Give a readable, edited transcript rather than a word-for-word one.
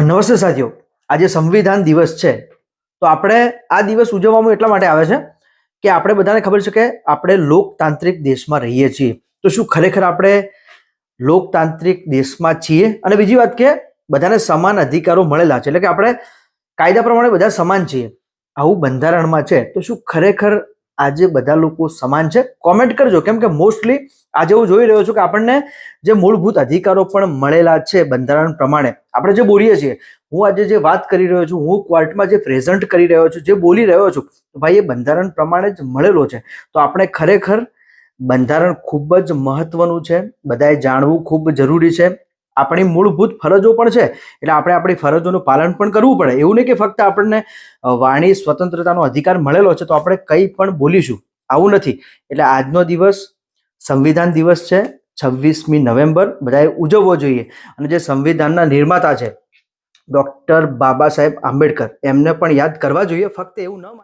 નમસ્તે સાથીઓ, આજે સંવિધાન દિવસ છે. તો આપણે આ દિવસ ઉજવવામાં એટલા માટે આવે છે કે આપણે બધાને ખબર છે કે આપણે લોકતાંત્રિક દેશમાં રહીએ છીએ. તો શું ખરેખર આપણે લોકતાંત્રિક દેશમાં છીએ? અને બીજી વાત કે બધાને સમાન અધિકારો મળેલા છે, એટલે કે આપણે કાયદા પ્રમાણે બધા સમાન છીએ, આવું બંધારણમાં છે. તો શું ખરેખર આજે બધા લોકો સમાન છે? કોમેન્ટ કરજો, કેમ કે મોસ્ટલી આજે હું જોઈ રહ્યો છું કે આપણને જે મૂળભૂત અધિકારો પણ મળેલા છે બંધારણ પ્રમાણે. આપણે જે બોલીએ છીએ, હું આજે જે વાત કરી રહ્યો છું, હું કોર્ટમાં જે પ્રેઝન્ટ કરી રહ્યો છું, જે બોલી રહ્યો છું, ભાઈ એ બંધારણ પ્રમાણે જ મળેલો છે. તો આપણે ખરેખર બંધારણ ખૂબ જ મહત્વનું છે, બધાએ જાણવું ખૂબ જરૂરી છે. આપણી મૂળભૂત ફરજો પણ છે, એટલે આપણે આપણી ફરજોનું પાલન પણ કરવું પડે. એવું નહીં કે ફક્ત આપણને વાણી સ્વતંત્રતાનો અધિકાર મળેલો છે તો આપણે કંઈ પણ બોલીશું, આવું નથી. એટલે આજનો દિવસ સંવિધાન દિવસ છે, 26મી નવેમ્બર, બધાએ ઉજવવો જોઈએ. અને જે સંવિધાનના નિર્માતા છે ડૉક્ટર બાબા સાહેબ આંબેડકર, એમને પણ યાદ કરવા જોઈએ. ફક્ત એવું ન